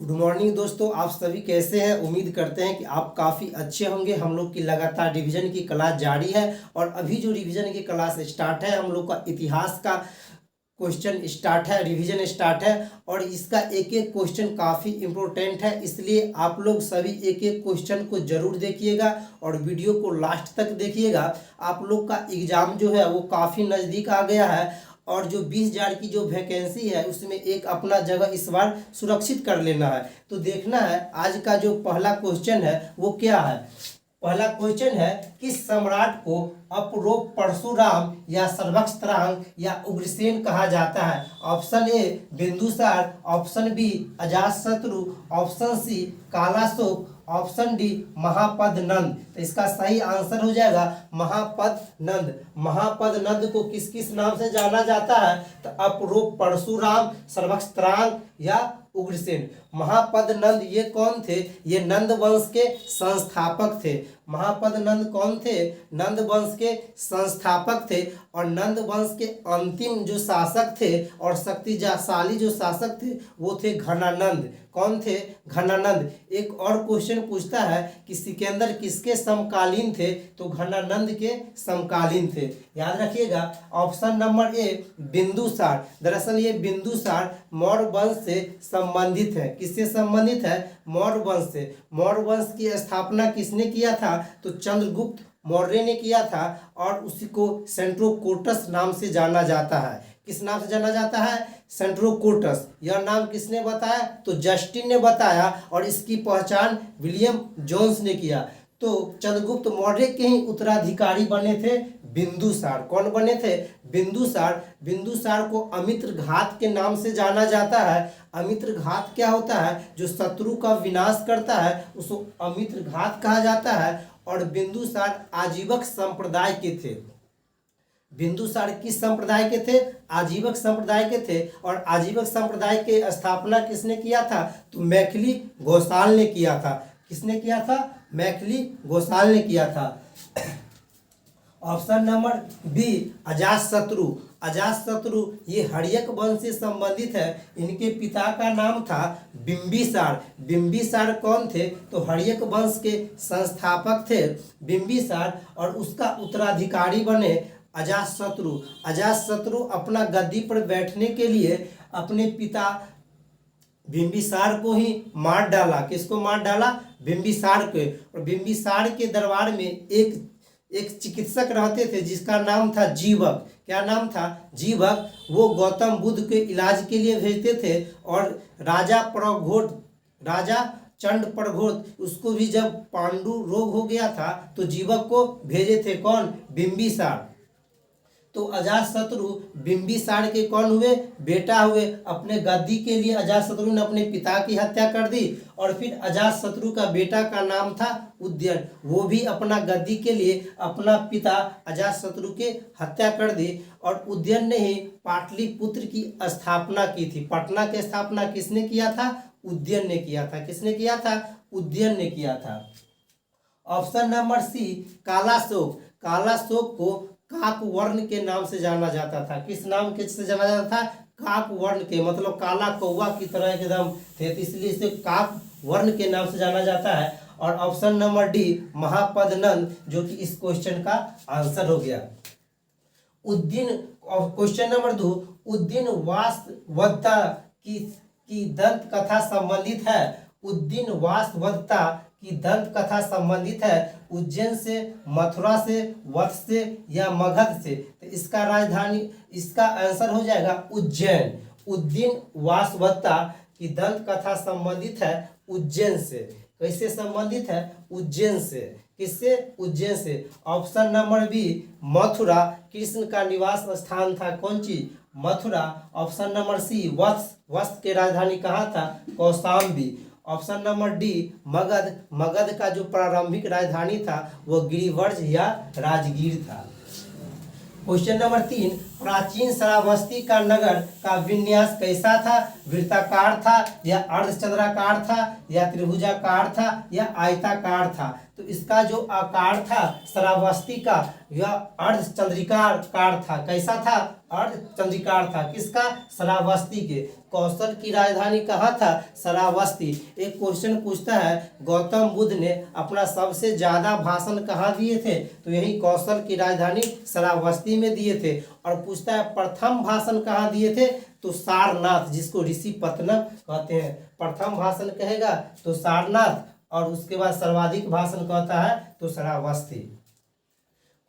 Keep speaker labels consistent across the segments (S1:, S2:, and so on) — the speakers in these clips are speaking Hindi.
S1: गुड मॉर्निंग दोस्तों, आप सभी कैसे हैं। उम्मीद करते हैं कि आप काफ़ी अच्छे होंगे। हम लोग की लगातार रिवीजन की क्लास जारी है और अभी जो रिवीजन की क्लास स्टार्ट है, हम लोग का इतिहास का क्वेश्चन स्टार्ट है, रिवीजन स्टार्ट है और इसका एक एक क्वेश्चन काफ़ी इम्पोर्टेंट है। इसलिए आप लोग सभी एक एक क्वेश्चन को जरूर देखिएगा और वीडियो को लास्ट तक देखिएगा। आप लोग का एग्ज़ाम जो है वो काफ़ी नज़दीक आ गया है और जो 20,000 की जो वैकेंसी है उसमें एक अपना जगह इस बार सुरक्षित कर लेना है। तो देखना है आज का जो पहला क्वेश्चन है वो क्या है। पहला क्वेश्चन है, किस सम्राट को अपूर्व परशुराम या सर्वक्त्रांग या उग्रसेन कहा जाता है। Option A Bindusara, option B Ajatashatru, option C Kalashoka, option D Mahapadma Nanda. तो इसका सही आंसर हो जाएगा महापद नंद। महापद नंद को किस किस नाम से जाना जाता है, तो अपूर्व परशुराम, सर्वक्त्रांग या उग्रसेन। महापद नंद ये कौन थे, ये नंद वंश के संस्थापक थे। महापद नंद कौन थे, नंद वंश के संस्थापक थे और नंद वंश के अंतिम जो शासक थे और शक्तिशाली जो शासक थे वो थे घनानंद। कौन थे, घनानंद। एक और क्वेश्चन पूछता है कि सिकंदर किसके समकालीन थे, तो घनानंद के समकालीन थे। याद रखिएगा ऑप्शन नंबर ए बिंदुसार। दरअसल ये बिंदुसार मौर्य वंश से संबंधित है। किससे संबंधित है, मौर्य वंश से। मौर्य वंश की स्थापना किसने किया था, तो चंद्रगुप्त मौर्य ने किया था और उसी को सेंट्रोकोटस नाम से जाना जाता है। किस नाम से जाना जाता है, सेंट्रोकोटस। यह नाम किसने बताया, तो जस्टिन ने बताया और इसकी पहचान विलियम जोन्स ने किया। तो चंद्रगुप्त मौर्य के ही उत्तराधिकारी बने थे बिंदुसार। कौन बने थे, बिंदुसार। बिंदुसार को अमित्र घात के नाम से जाना जाता है। अमित्र घात क्या होता है, जो शत्रु का विनाश करता है उसको अमित्र घात कहा जाता है। और बिंदुसार आजीवक संप्रदाय के थे। बिंदुसार किस संप्रदाय के थे, आजीवक संप्रदाय के थे। और आजीवक संप्रदाय के स्थापना किसने किया था, तो मैथिली घोषाल ने किया था। किसने किया था, मैथिली घोषाल ने किया था। Option number B Ajatashatru. Ajatashatru ये हर्यक वंश से संबंधित है। इनके पिता का नाम था बिंबिसार। बिंबिसार कौन थे, तो हर्यक वंश के संस्थापक थे बिंबिसार और उसका उत्तराधिकारी बने अजातशत्रु। अजातशत्रु अपना गद्दी पर बैठने के लिए अपने पिता बिंबिसार को ही मार डाला। किसको मार डाला, बिंबिसार को। और बिंबिसार के दरबार में एक चिकित्सक रहते थे जिसका नाम था जीवक। क्या नाम था, जीवक। वो गौतम बुद्ध के इलाज के लिए भेजते थे और राजा चंड प्रघोट उसको भी जब पांडु रोग हो गया था तो जीवक को भेजे थे। कौन, बिंबिसार। तो अजातशत्रु बिंबिसार के कौन हुए, बेटा हुए। अपने गद्दी के लिए अजातशत्रु ने अपने पिता की हत्या कर दी और फिर अजातशत्रु का बेटा का नाम था उदयन। वो भी अपना गद्दी के लिए अपना पिता अजातशत्रु के हत्या कर दी और उदयन ने ही पाटलिपुत्र की स्थापना की थी। पटना की स्थापना किसने किया था, उदयन ने किया था। किसने किया था, उदयन ने किया था। Option number C Kalashoka. Kalashoka को काक वर्ण के नाम से जाना जाता था। किस नाम के से जाना जाता था, काक वर्ण के, मतलब काला कौवा की तरह एकदम थे, तो इसलिए इसे काक वर्ण के नाम से जाना जाता है। और ऑप्शन नंबर डी महापद नंद, जो कि इस क्वेश्चन का आंसर हो गया। उद्दीन। क्वेश्चन नंबर 2, उद्दीन वासवदत्ता की दंत कथा संबंधित है। उद्दीन वासवदत्ता की दंत कथा संबंधित है उज्जैन से, मथुरा से, वत्स से या मगध से। तो इसका राजधानी, इसका आंसर हो जाएगा उज्जैन। उद्दीन वासवदत्ता की दंत कथा संबंधित है उज्जैन से। कैसे संबंधित है, उज्जैन से। किससे, उज्जैन से। Option number B Mathura Krishna का निवास स्थान था। कौन चीज, Mathura. Option number C Vatsa. Vatsa के राजधानी कहाँ था, Kaushambi. Option number D Magadha. Magadha का जो प्रारंभिक राजधानी था वो गिरिवर्ज या राजगीर था। क्वेश्चन नंबर 3, प्राचीन श्रावस्ती का नगर का विन्यास कैसा था? वृत्ताकार था या अर्धचंद्राकार था या त्रिभुजाकार था या आयताकार था? तो इसका जो आकार था श्रावस्ती का यह अर्धचंद्रिकाकार था। कैसा था? अर्धचंद्रिकार था। किसका? श्रावस्ती के। कौशल की राजधानी कहाँ था? श्रावस्ती। एक क्वेश्चन पूछता है गौतम बुद्ध ने अपना सबसे ज्यादा भाषण कहाँ दिए थे? तो यही कौशल की राजधानी श्रावस्ती में दिए थे। और पूछता है प्रथम भाषण कहाँ दिए थे? तो सारनाथ, जिसको ऋषि पत्तनम कहते हैं। प्रथम भाषण कहेगा तो सारनाथ, और उसके बाद सर्वाधिक भाषण कहता है तो श्रावस्ती।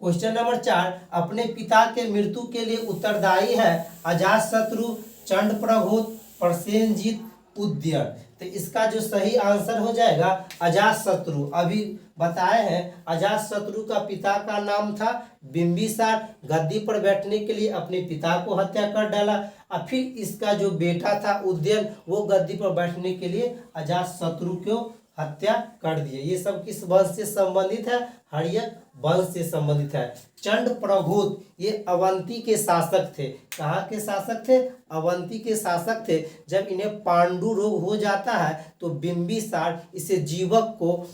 S1: क्वेश्चन नंबर 4, अपने पिता के मृत्यु के लिए उत्तरदायी है अजातशत्रु, चंडप्रघोत, प्रसेनजीत, उदयन। तो इसका जो सही आंसर हो जाएगा अजातशत्रु। अभी बताए हैं अजातशत्रु का पिता का नाम था बिंबिसार। गद्दी पर बैठने के लिए अपने पिता को हत्या कर डाला। और फिर इसका जो बेटा था उदयन, वो गद्दी पर बैठने के लिए अजातशत्रु को हत्या कर दिए। ये सब किस वंश से संबंधित है? हर्यक वंश से संबंधित है। चंडप्रघोत ये अवंती के शासक थे। कहाँ के शासक थे? अवंती के शासक थे। जब इन्हें पांडु रोग हो जाता है तो बिंबिसार इसे जीवक को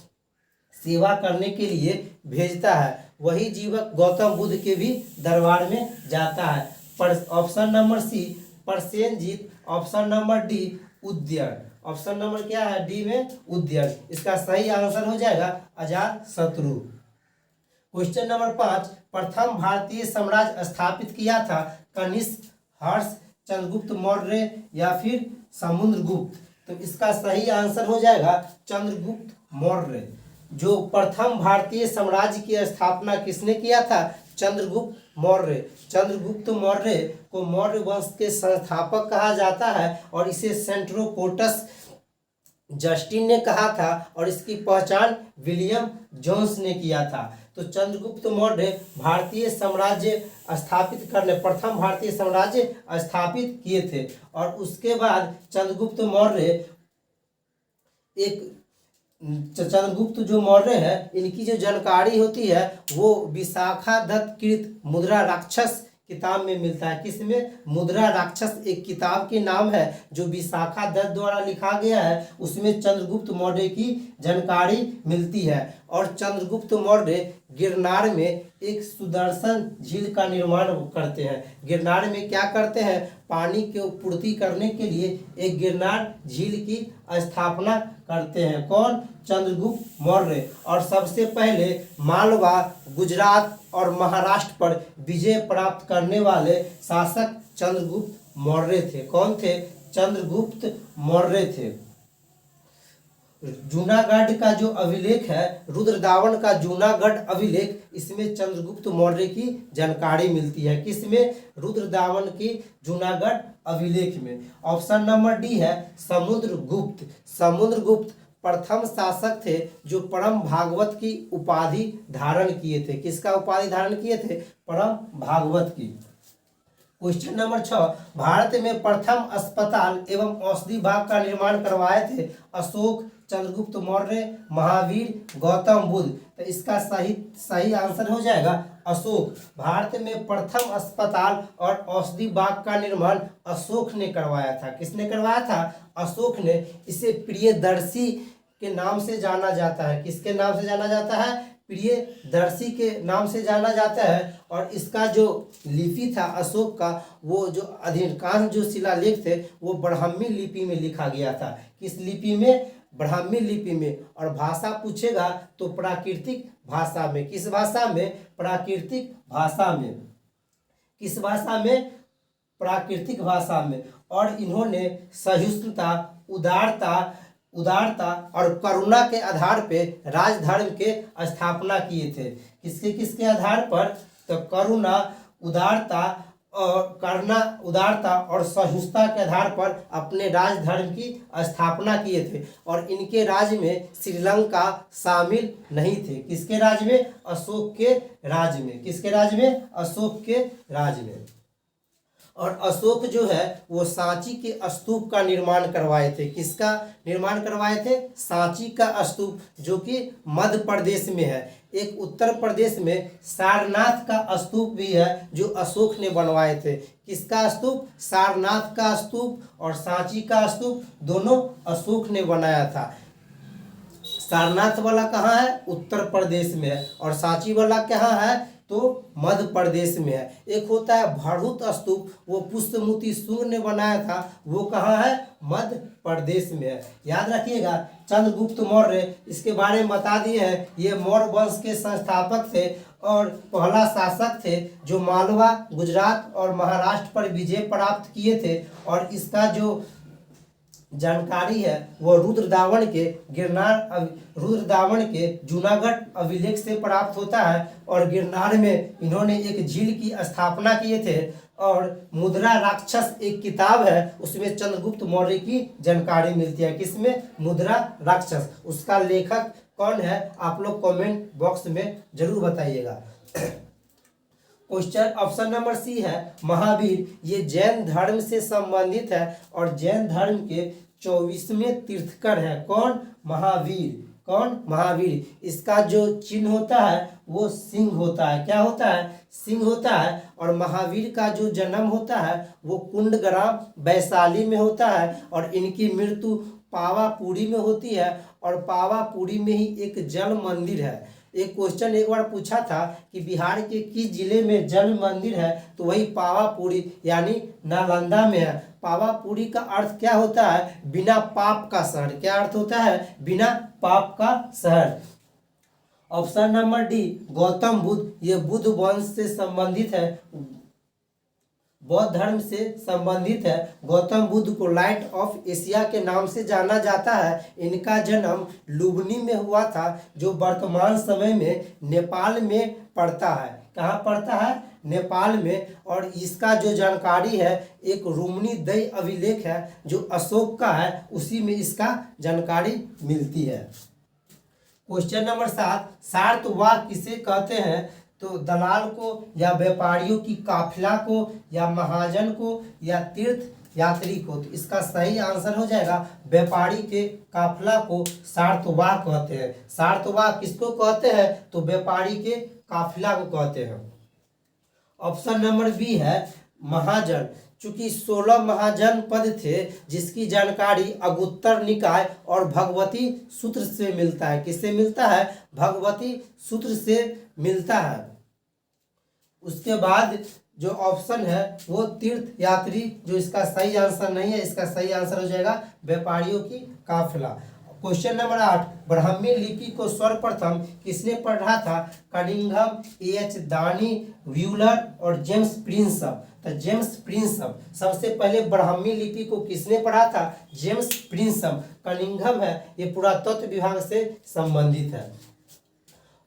S1: सेवा करने के लिए भेजता है। वही जीवक गौतम बुद्ध के भी दरबार में जाता है। Option number C Prasenjit, option number D Udayan. Option number क्या है? डी में उदयन। इसका सही आंसर हो जाएगा अजातशत्रु। क्वेश्चन नंबर 5, प्रथम भारतीय साम्राज्य स्थापित किया था कनिष्क, हर्ष, चंद्रगुप्त मौर्य या फिर समुद्रगुप्त? तो इसका सही आंसर हो जाएगा चंद्रगुप्त मौर्य। जो प्रथम भारतीय साम्राज्य की स्थापना किसने किया था? चंद्रगुप्त मौर्य। चंद्रगुप्त मौर्य को मौर्य वंश के संस्थापक कहा जाता है और इसे सेंट्रोकोटस जस्टिन ने कहा था और इसकी पहचान विलियम जोन्स ने किया था। तो चंद्रगुप्त मौर्य भारतीय साम्राज्य स्थापित करने प्रथम भारतीय साम्राज्य स्थापित किए थे। और उसके बाद चंद्रगुप्त मौर्य चंद्रगुप्त जो मौर्य है इनकी जो जानकारी होती है वो विशाखादत्त कृत मुद्रा राक्षस किताब में मिलता है। किसमें? मुद्रा राक्षस एक किताब के नाम है जो विशाखादत्त द्वारा लिखा गया है। उसमें चंद्रगुप्त मौर्य की जानकारी मिलती है। और चंद्रगुप्त मौर्य गिरनार में एक सुदर्शन झील का निर्माण करते हैं। गिरनार में क्या करते हैं? पानी की पूर्ति करने के लिए एक गिरनार झील की स्थापना करते हैं। कौन? चंद्रगुप्त मौर्य। और सबसे पहले मालवा, गुजरात और महाराष्ट्र पर विजय प्राप्त करने वाले शासक चंद्रगुप्त मौर्य थे। कौन थे? चंद्रगुप्त मौर्य थे। जूनागढ़ का जो अभिलेख है रुद्रदावन का जूनागढ़ अभिलेख, इसमें चंद्रगुप्त मौर्य की जानकारी मिलती है। किसमें? रुद्रदावन की जूनागढ़ अभिलेख में। ऑप्शन नंबर डी है समुद्रगुप्त। समुद्रगुप्त प्रथम शासक थे जो परम भागवत की उपाधि धारण किए थे। किसका उपाधि धारण किए थे? परम भागवत की। क्वेश्चन नंबर 6, भारत में प्रथम अस्पताल एवं औषधि बाग का निर्माण करवाए थे अशोक, चंद्रगुप्त मौर्य, महावीर, गौतम बुद्ध? तो इसका सही आंसर हो जाएगा अशोक। भारत में प्रथम अस्पताल और औषधि बाग का निर्माण अशोक ने करवाया था। किसने करवाया था? अशोक ने। इसे प्रियदर्शी के नाम से जाना जाता है। किसके नाम से जाना जाता है? प्रियदर्शी के नाम से जाना जाता है। और इसका जो लिपि था अशोक का, वो जो अधिकांश जो शिलालेख थे वो ब्राह्मी लिपि में लिखा गया था। किस लिपि में? ब्राह्मी लिपि में। और भाषा पूछेगा तो प्राकृतिक भाषा में। किस भाषा में? प्राकृतिक भाषा में। किस भाषा में? प्राकृतिक भाषा में। और इन्होंने सहिष्णुता, उदारता और करुणा के आधार पे राजधर्म के स्थापना किए थे। किसके किसके आधार पर? तो करुणा, उदारता और सहिष्णुता के आधार पर अपने राजधर्म की स्थापना किए थे। और इनके राज्य में श्रीलंका शामिल नहीं थे। किसके राज्य में? अशोक के राज्य में। किसके राज्य में? अशोक के राज्य में। और अशोक जो है वो सांची के स्तूप का निर्माण करवाए थे। किसका निर्माण करवाए थे? सांची का स्तूप, जो कि मध्य प्रदेश में है। एक उत्तर प्रदेश में सारनाथ का स्तूप भी है जो अशोक ने बनवाए थे। किसका स्तूप? सारनाथ का स्तूप और सांची का स्तूप दोनों अशोक ने बनाया था। सारनाथ वाला कहाँ है? उत्तर प्रदेश में है। और सांची वाला कहाँ है? तो मध्य प्रदेश में है। एक होता है भरहुत स्तूप, वो पुष्यमुति शुंग ने बनाया था, वो कहाँ है? मध्य प्रदेश में है। याद रखिएगा, चंद्रगुप्त मौर्य, इसके बारे में बता दिए हैं। ये मौर्य वंश के संस्थापक थे और पहला शासक थे जो मालवा, गुजरात और महाराष्ट्र पर विजय प्राप्त किए थे। और इसका जो जानकारी है वो रुद्रदावन के जूनागढ़ अभिलेख से प्राप्त होता है। और गिरनार में इन्होंने एक झील की स्थापना किए थे। और मुद्रा राक्षस एक किताब है, उसमें चंद्रगुप्त मौर्य की जानकारी मिलती है। किसमें? मुद्रा राक्षस। उसका लेखक कौन है आप लोग कमेंट बॉक्स में जरूर बताइएगा। क्वेश्चन ऑप्शन नंबर सी है महावीर। ये जैन धर्म से संबंधित है और जैन धर्म के 24वें तीर्थकर है। कौन? महावीर। कौन? महावीर। इसका जो चिन्ह होता है वो सिंह होता है। क्या होता है? सिंह होता है। और महावीर का जो जन्म होता है वो कुंडग्राम वैशाली में होता है और इनकी मृत्यु पावापुरी में होती है। और पावापुरी में ही एक जल मंदिर है। एक क्वेश्चन एक बार पूछा था कि बिहार के किस जिले में जल मंदिर है, तो वही पावापुरी यानी नालंदा में है। पावापुरी का अर्थ क्या होता है? बिना पाप का शहर। क्या अर्थ होता है? बिना पाप का शहर। Option number D Gautam Buddha, ये बुद्ध वंश से संबंधित है, बौद्ध धर्म से संबंधित है। गौतम बुद्ध को लाइट ऑफ एशिया के नाम से जाना जाता है। इनका जन्म लुम्बिनी में हुआ था, जो वर्तमान समय में नेपाल में पड़ता है। कहाँ पड़ता है? नेपाल में। और इसका जो जानकारी है एक रूमनी दई अभिलेख है जो अशोक का है, उसी में इसका जानकारी मिलती है। क्वेश्चन नंबर 7, सार्तवाह किसे कहते हैं? तो दलाल को या व्यापारियों की काफिला को या महाजन को या तीर्थ यात्री को। तो इसका सही आंसर हो जाएगा व्यापारी के काफिला को सार्तवाह कहते हैं। सार्तवाह किसको कहते हैं? तो व्यापारी के काफिला को कहते हैं। ऑप्शन नंबर बी है महाजन। चूंकि 16 महाजन पद थे जिसकी जानकारी अगुत्तर निकाय और भगवती सूत्र से मिलता है। किससे मिलता है? भगवती सूत्र से मिलता है। उसके बाद जो ऑप्शन है वो तीर्थ यात्री, जो इसका सही आंसर नहीं है। इसका सही आंसर हो जाएगा व्यापारियों की काफिला। क्वेश्चन नंबर 8, ब्राह्मी लिपि को सर्वप्रथम किसने पढ़ा था? कनिंघम, एच दानी, व्यूलर और जेम्स प्रिंसप। तो जेम्स प्रिंसप सबसे पहले ब्राह्मी लिपि को किसने पढ़ा था? James Prinsep. कनिंघम है ये पुरातत्व विभाग से संबंधित है।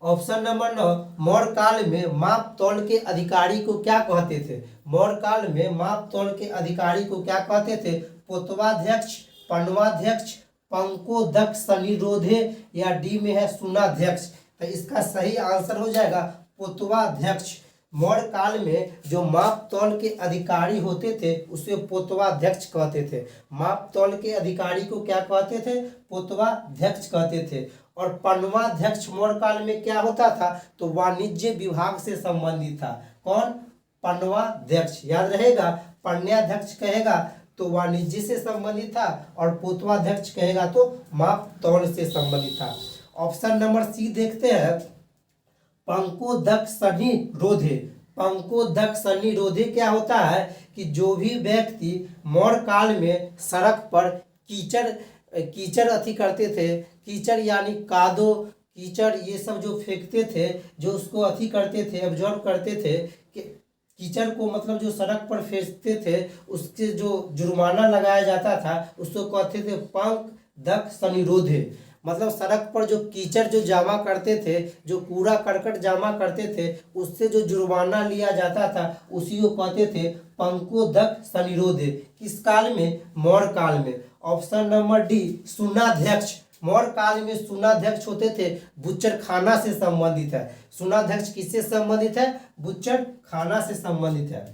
S1: ऑप्शन नंबर 9, मौर्य काल में माप तौल के अधिकारी को क्या कहते थे? मौर्य काल में माप तौल के अधिकारी को क्या कहते थे? पोतवाध्यक्ष, पण्वाध्यक्ष, पंकोदक सनिरोधे या डी में है सुनाध्यक्ष। तो इसका सही आंसर हो जाएगा पोतवाध्यक्ष। मौर्य काल में जो माप तौल के अधिकारी होते थे उसे पोतवाध्यक्ष कहते थे। माप तौल के अधिकारी को क्या कहते थे? पोतवाध्यक्ष कहते थे। और पण्वाध्यक्ष मौर्य काल में क्या होता था? तो वाणिज्य विभाग से संबंधित था। कौन? पण्वाध्यक्ष। याद रहेगा, पण्याध्यक्ष कहेगा तो वाणिज्य से संबंधित था और पोतवाध्यक्ष कहेगा तो माप तौल से संबंधित था। ऑप्शन नंबर सी देखते हैं, पंकोदक सनिरोधे। पंकोदक सनिरोधे क्या होता है कि जो भी व्यक्ति मौर्य काल में सड़क पर कीचड़ अथी करते थे, कीचड़ यानी कादो कीचड़ ये सब जो फेंकते थे, जो उसको अथी करते थे, एब्जॉर्ब करते थे, कीचड़ को मतलब जो सड़क पर फेंकते थे उसके जो जुर्माना लगाया जाता था उसको कहते थे पंकदक सनिरोधे। मतलब सड़क पर जो कीचड़ जो जमा करते थे, जो कूड़ा करकट जमा करते थे, उससे जो जुर्माना लिया जाता था उसी को कहते थे पंकोदक सनिरोधे। किस काल में? मौर्य काल में। ऑप्शन नंबर डी सुनाध्यक्ष। मौर्य काल में सुनाध्यक्ष होते थे, बुच्चर खाना से संबंधित है। सुनाध्यक्ष किससे संबंधित है? बुच्चर खाना से संबंधित है।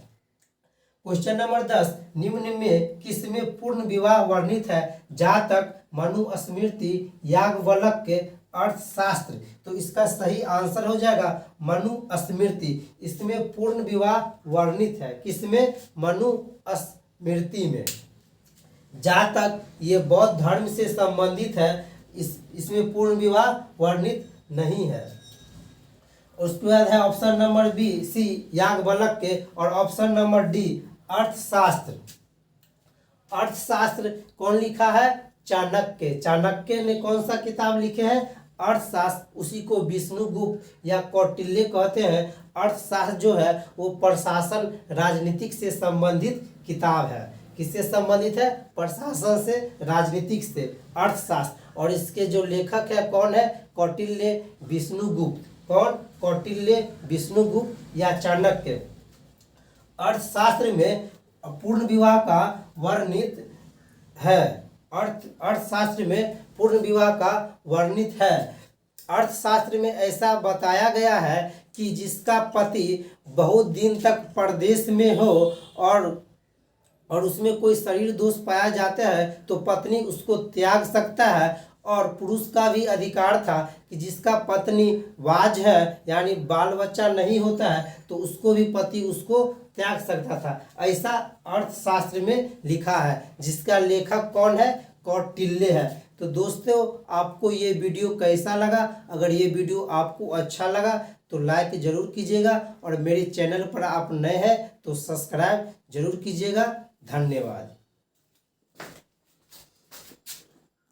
S1: क्वेश्चन नंबर 10, निम्न में किसमें पूर्ण विवाह वर्णित है? जातक, मनुस्मृति, याज्ञवल्क्य के अर्थशास्त्र। तो इसका सही आंसर हो जाएगा मनुस्मृति। इसमें पूर्ण विवाह वर्णित है। किसमें? मनुस्मृति में। जातक ये बौद्ध धर्म से संबंधित है, इसमें पूर्ण विवाह वर्णित नहीं है। उसके बाद है option number B C Yajnavalkya और ऑप्शन नंबर डी अर्थशास्त्र। अर्थशास्त्र कौन लिखा है? चाणक्य। चाणक्य ने कौन सा किताब लिखे हैं? अर्थशास्त्र। उसी को विष्णुगुप्त या कौटिल्य कहते हैं। अर्थशास्त्र जो है वो प्रशासन राजनीतिक से संबंधित किताब है। किससे संबंधित है? प्रशासन से, राजनीतिक से, अर्थशास्त्र। और इसके जो लेखक है कौन है? कौटिल्य विष्णुगुप्त। कौन? कौटिल्य विष्णुगुप्त या चाणक्य। अर्थशास्त्र में पूर्ण विवाह का वर्णित है। अर्थशास्त्र में पूर्ण विवाह का वर्णित है। अर्थशास्त्र में ऐसा बताया गया है कि जिसका पति बहुत दिन तक परदेश में हो और उसमें कोई शरीर दोष पाया जाता है तो पत्नी उसको त्याग सकता है। और पुरुष का भी अधिकार था कि जिसका पत्नी वाज है यानी बाल बच्चा नहीं होता है तो उसको भी पति उसको त्याग सकता था। ऐसा अर्थशास्त्र में लिखा है, जिसका लेखक कौन है? कौटिल्य है। तो दोस्तों आपको ये वीडियो कैसा लगा? अगर ये वीडियो आपको अच्छा लगा तो लाइक जरूर कीजिएगा और मेरे चैनल पर आप नए हैं तो सब्सक्राइब जरूर कीजिएगा। धन्यवाद।